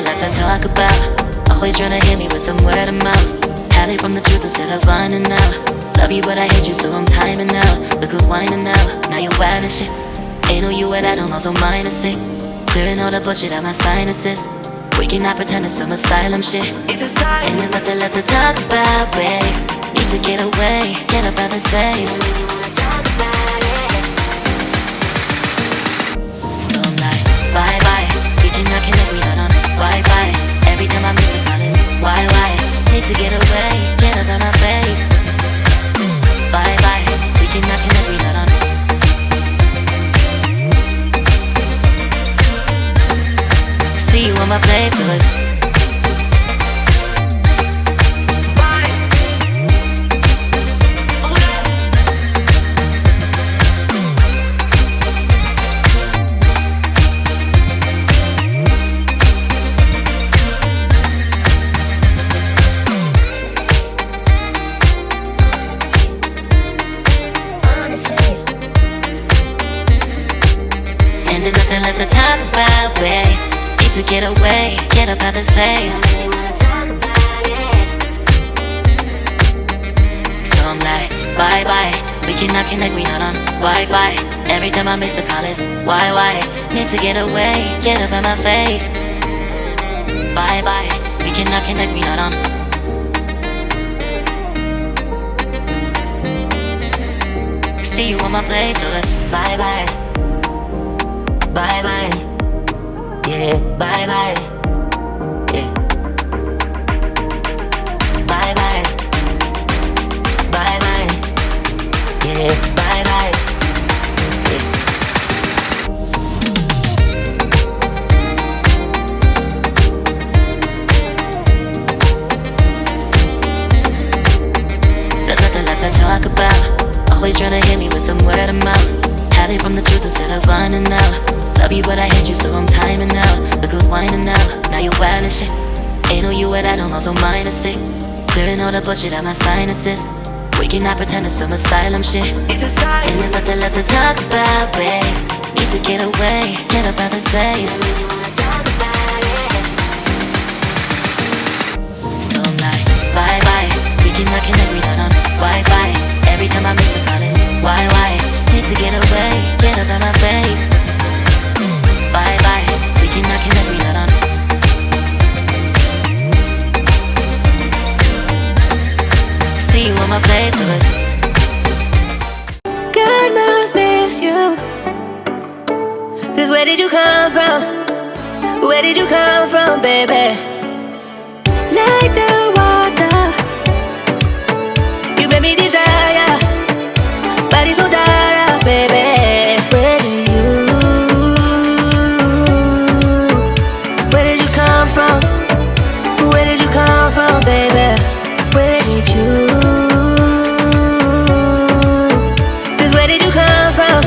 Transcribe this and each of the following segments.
lot to talk about. Always trying to hit me with some word of mouth. Hide it from the truth instead of finding out. Love you but I hate you so I'm timing out. Look who's whining now, now you're wild and shit. Ain't no you at I don't also mind a sick. Clearing all the bullshit out my sinuses. We cannot pretend it's some asylum shit. And there's nothing left to talk about, babe. Need to get away, get up out this place. So I'm like, bye bye. We cannot connect, we not on Wi-Fi. Every time I miss a call it's why? Need to get away, get up out my face. Bye bye. We cannot connect, we not on. See you on my playlist. And there's nothing left to talk about, babe. To get away, get up out this place. So I'm like, bye bye. We cannot connect, we not on Wi-Fi. Every time I miss a call it's why? Need to get away, get up out my face. Bye bye. We cannot connect, we not on. See you on my place, so let's bye bye. Bye bye. Yeah, bye bye. Yeah. Bye bye. Bye bye. Yeah, bye bye. Yeah. There's nothing left to talk about. Always trying to hit me with some word of mouth. Hide it from the truth instead of finding out. Love you but I hate you so I'm timing out. Look who's whining now, now you're wild and shit. Ain't no you at I don't also mind a sick. Clearing all the bullshit out my sinuses. We cannot pretend it's some asylum shit. And there's nothing left to talk about, babe. Need to get away, get up out this place. So I'm like, bye bye. We cannot connect, we not on Wi-Fi. Every time I miss a call it's why? Need to get away, get up out my face. Bye bye, we cannot connect, we not on. See you on my playlist. God must miss you. Cause where did you come from? Where did you come from, baby? Like the water, you made me desire. Body so dark, baby. Where do you? Where did you come from, baby? Where did you? Cause where did you come from?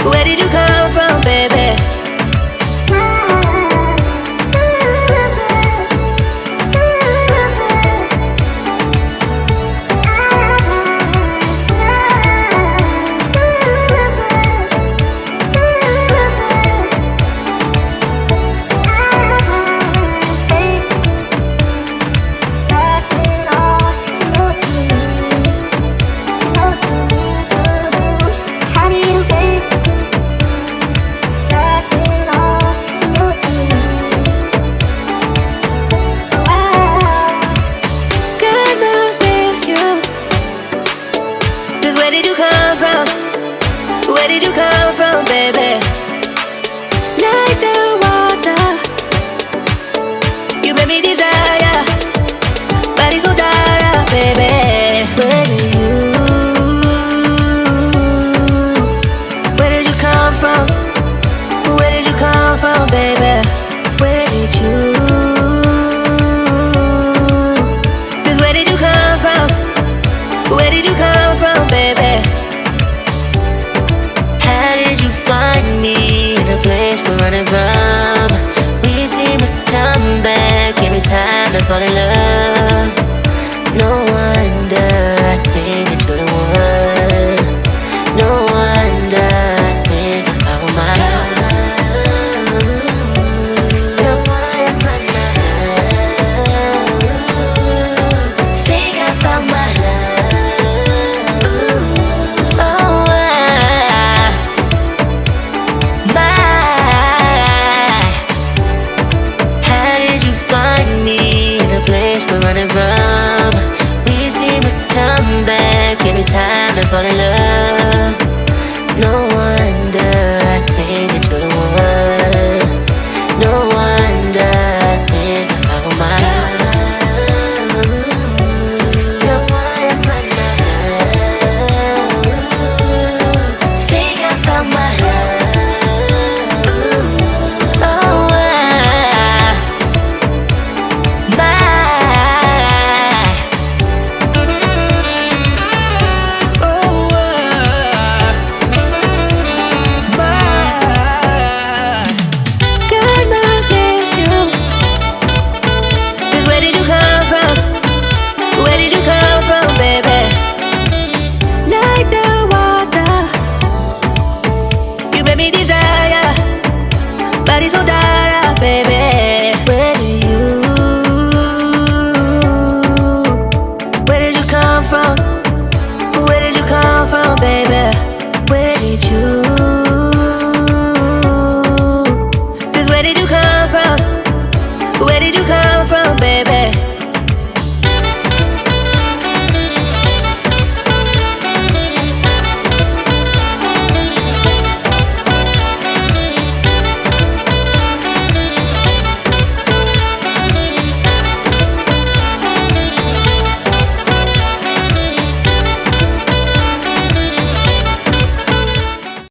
Where did you come from, baby? Fall in love. No wonder I think that you're the one. No wonder I think I found my love. every time I fall in love. No wonder I think that you're the one. No